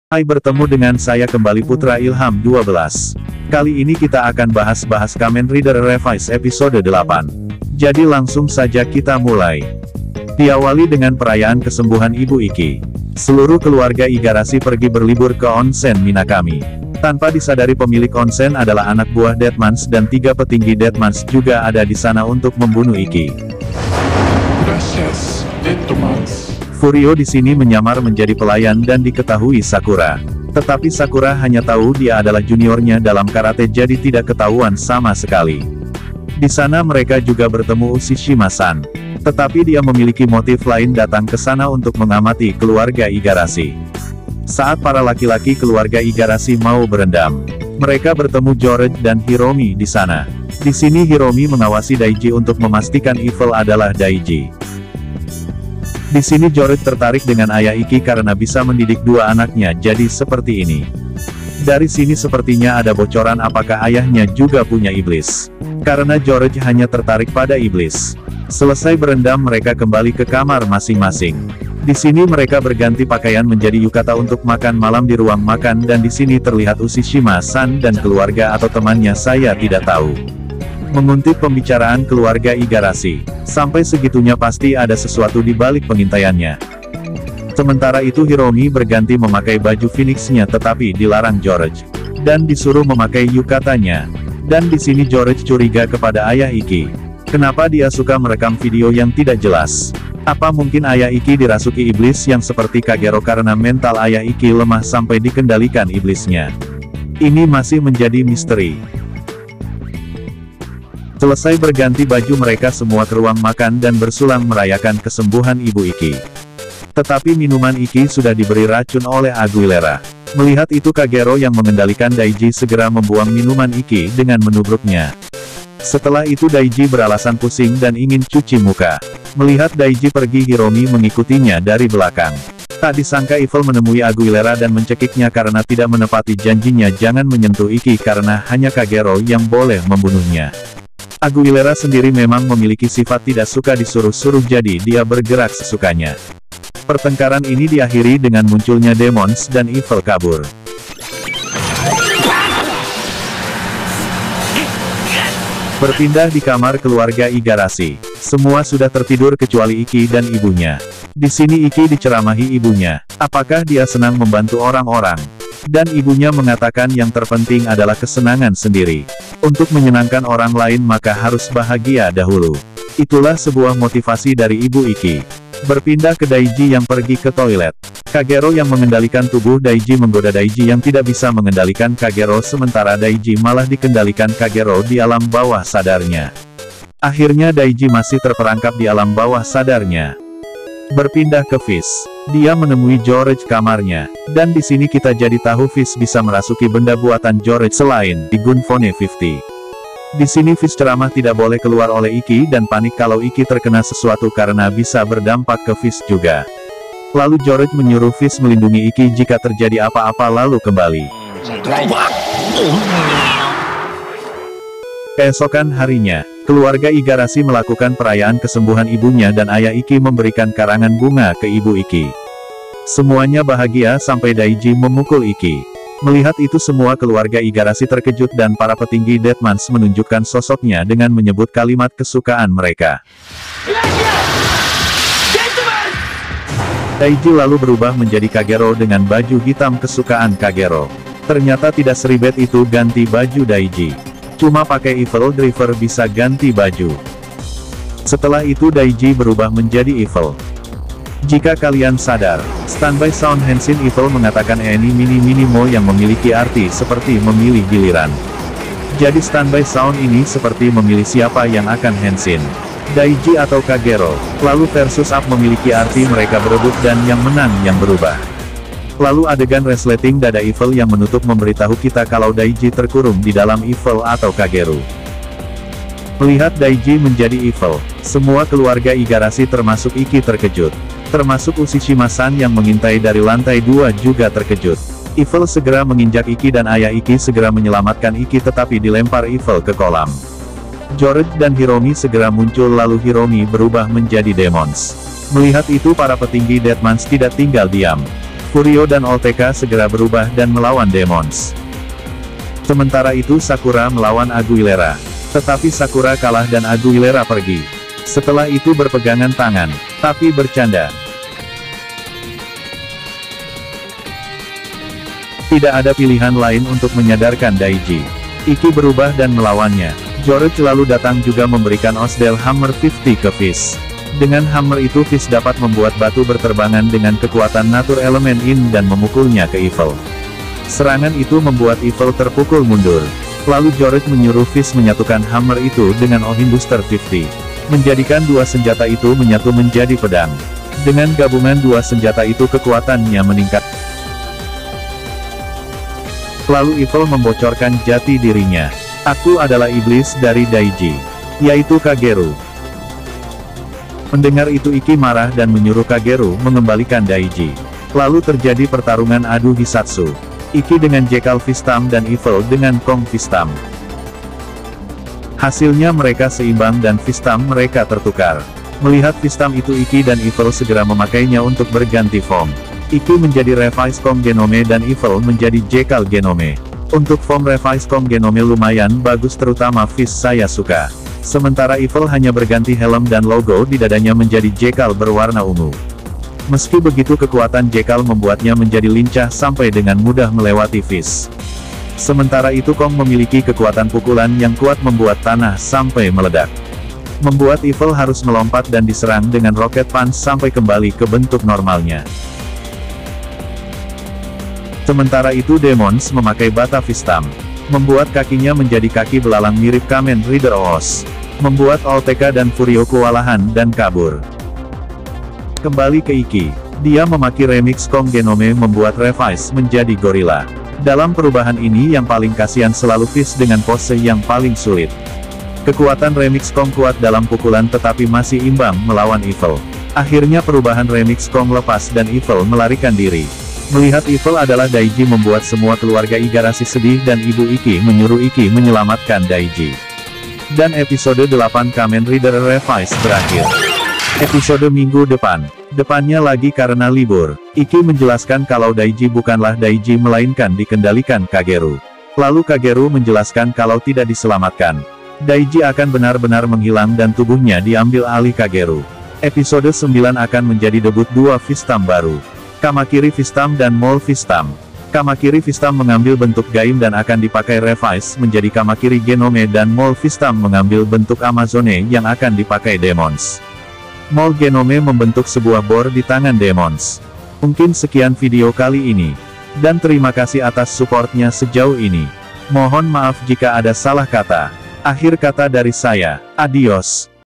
Hai, bertemu dengan saya kembali Putra Ilham 12. Kali ini kita akan bahas Kamen Rider Revice episode 8. Jadi langsung saja kita mulai. Diawali dengan perayaan kesembuhan Ibu Iki. Seluruh keluarga Igarashi pergi berlibur ke onsen Minakami. Tanpa disadari pemilik onsen adalah anak buah Deadmans dan 3 petinggi Deadmans juga ada di sana untuk membunuh Iki. Furio di sini menyamar menjadi pelayan dan diketahui Sakura. Tetapi Sakura hanya tahu dia adalah juniornya dalam karate, jadi tidak ketahuan sama sekali. Di sana mereka juga bertemu Ushishima-san. Tetapi dia memiliki motif lain datang ke sana untuk mengamati keluarga Igarashi. Saat para laki-laki keluarga Igarashi mau berendam, mereka bertemu George dan Hiromi di sana. Di sini Hiromi mengawasi Daiji untuk memastikan Evil adalah Daiji. Di sini George tertarik dengan ayah Iki karena bisa mendidik 2 anaknya jadi seperti ini. Dari sini sepertinya ada bocoran apakah ayahnya juga punya iblis. Karena George hanya tertarik pada iblis. Selesai berendam mereka kembali ke kamar masing-masing. Di sini mereka berganti pakaian menjadi yukata untuk makan malam di ruang makan, dan di sini terlihat Ushishima-san dan keluarga atau temannya, saya tidak tahu. Menguntit pembicaraan keluarga Igarashi. Sampai segitunya pasti ada sesuatu di balik pengintaiannya. Sementara itu Hiromi berganti memakai baju Phoenix-nya tetapi dilarang George. Dan disuruh memakai yukatanya. Dan di sini George curiga kepada ayah Iki. Kenapa dia suka merekam video yang tidak jelas? Apa mungkin ayah Iki dirasuki iblis yang seperti Kagero karena mental ayah Iki lemah sampai dikendalikan iblisnya? Ini masih menjadi misteri. Selesai berganti baju mereka semua ke ruang makan dan bersulang merayakan kesembuhan Ibu Iki. Tetapi minuman Iki sudah diberi racun oleh Aguilera. Melihat itu Kagero yang mengendalikan Daiji segera membuang minuman Iki dengan menubruknya. Setelah itu Daiji beralasan pusing dan ingin cuci muka. Melihat Daiji pergi, Hiromi mengikutinya dari belakang. Tak disangka Evil menemui Aguilera dan mencekiknya karena tidak menepati janjinya jangan menyentuh Iki karena hanya Kagero yang boleh membunuhnya. Aguilera sendiri memang memiliki sifat tidak suka disuruh-suruh, jadi dia bergerak sesukanya. Pertengkaran ini diakhiri dengan munculnya Demons dan Evil kabur. Berpindah di kamar keluarga Igarashi. Semua sudah tertidur kecuali Iki dan ibunya. Di sini Iki diceramahi ibunya. Apakah dia senang membantu orang-orang? Dan ibunya mengatakan yang terpenting adalah kesenangan sendiri. Untuk menyenangkan orang lain maka harus bahagia dahulu. Itulah sebuah motivasi dari ibu Iki. Berpindah ke Daiji yang pergi ke toilet. Kagero yang mengendalikan tubuh Daiji menggoda Daiji yang tidak bisa mengendalikan Kagero, sementara Daiji malah dikendalikan Kagero di alam bawah sadarnya. Akhirnya Daiji masih terperangkap di alam bawah sadarnya. Berpindah ke Fish. Dia menemui George kamarnya. Dan di sini kita jadi tahu Fish bisa merasuki benda buatan George selain di Gunfone 50. Di sini Fish ceramah tidak boleh keluar oleh Iki dan panik kalau Iki terkena sesuatu karena bisa berdampak ke Fish juga. Lalu George menyuruh Fish melindungi Iki jika terjadi apa-apa lalu kembali. Keesokan harinya, keluarga Igarashi melakukan perayaan kesembuhan ibunya dan ayah Iki memberikan karangan bunga ke ibu Iki. Semuanya bahagia sampai Daiji memukul Iki. Melihat itu semua keluarga Igarashi terkejut dan para petinggi Deadmans menunjukkan sosoknya dengan menyebut kalimat kesukaan mereka. Daiji lalu berubah menjadi Kagero dengan baju hitam kesukaan Kagero. Ternyata tidak seribet itu ganti baju Daiji. Cuma pakai Evil Driver bisa ganti baju. Setelah itu Daiji berubah menjadi Evil. Jika kalian sadar, standby sound Henshin Evil mengatakan ini mini-minimo yang memiliki arti seperti memilih giliran. Jadi standby sound ini seperti memilih siapa yang akan Henshin. Daiji atau Kagero. Lalu versus up memiliki arti mereka berebut dan yang menang yang berubah. Lalu adegan resleting dada Evil yang menutup memberitahu kita kalau Daiji terkurung di dalam Evil atau Kagero. Melihat Daiji menjadi Evil, semua keluarga Igarashi termasuk Iki terkejut. Termasuk Ushishima-san yang mengintai dari lantai 2 juga terkejut. Evil segera menginjak Iki dan ayah Iki segera menyelamatkan Iki tetapi dilempar Evil ke kolam. George dan Hiromi segera muncul lalu Hiromi berubah menjadi Demons. Melihat itu para petinggi Deadmans tidak tinggal diam. Furio dan Olteka segera berubah dan melawan Demons. Sementara itu Sakura melawan Aguilera. Tetapi Sakura kalah dan Aguilera pergi. Setelah itu berpegangan tangan, tapi bercanda. Tidak ada pilihan lain untuk menyadarkan Daiji. Iki berubah dan melawannya. George lalu datang juga memberikan Osdale Hammer 50 ke Fizz. Dengan hammer itu Fizz dapat membuat batu berterbangan dengan kekuatan Nature Element In dan memukulnya ke Evil. Serangan itu membuat Evil terpukul mundur. Lalu George menyuruh Fizz menyatukan hammer itu dengan Ohin Booster 50. Menjadikan dua senjata itu menyatu menjadi pedang. Dengan gabungan dua senjata itu kekuatannya meningkat. Lalu Evil membocorkan jati dirinya. Aku adalah iblis dari Daiji, yaitu Kageru. Mendengar itu Iki marah dan menyuruh Kageru mengembalikan Daiji. Lalu terjadi pertarungan adu Hisatsu. Iki dengan Jackal Fistam dan Evil dengan Kong Fistam. Hasilnya mereka seimbang dan Fistam mereka tertukar. Melihat Fistam itu Iki dan Evil segera memakainya untuk berganti form. Iki menjadi Revice Kong Genome dan Evil menjadi Jackal Genome. Untuk form Revice Kong Genome lumayan bagus terutama Fizz saya suka. Sementara Evil hanya berganti helm dan logo di dadanya menjadi Jackal berwarna ungu. Meski begitu kekuatan Jackal membuatnya menjadi lincah sampai dengan mudah melewati Fizz. Sementara itu Kong memiliki kekuatan pukulan yang kuat membuat tanah sampai meledak. Membuat Evil harus melompat dan diserang dengan Rocket Punch sampai kembali ke bentuk normalnya. Sementara itu Demons memakai Bata Fistam. Membuat kakinya menjadi kaki belalang mirip Kamen Rider Oos. Membuat Olteka dan Furio kewalahan dan kabur. Kembali ke Iki. Dia memaki Remix Kong Genome membuat Revice menjadi gorila. Dalam perubahan ini yang paling kasihan selalu Fizz dengan pose yang paling sulit. Kekuatan Remix Kong kuat dalam pukulan tetapi masih imbang melawan Evil. Akhirnya perubahan Remix Kong lepas dan Evil melarikan diri. Melihat Evil adalah Daiji membuat semua keluarga Igarashi sedih dan Ibu Iki menyuruh Iki menyelamatkan Daiji. Dan episode 8 Kamen Rider Revice berakhir. Episode minggu depannya lagi karena libur. Iki menjelaskan kalau Daiji bukanlah Daiji melainkan dikendalikan Kageru. Lalu Kageru menjelaskan kalau tidak diselamatkan, Daiji akan benar-benar menghilang dan tubuhnya diambil alih Kageru. Episode 9 akan menjadi debut dua Fistam baru, Kamakiri Fistam dan Mole Fistam. Kamakiri Fistam mengambil bentuk Gaim dan akan dipakai Revice menjadi Kamakiri Genome dan Mole Fistam mengambil bentuk Amazone yang akan dipakai Demons. Mole Genome membentuk sebuah bor di tangan Demons. Mungkin sekian video kali ini. Dan terima kasih atas supportnya sejauh ini. Mohon maaf jika ada salah kata. Akhir kata dari saya, adios.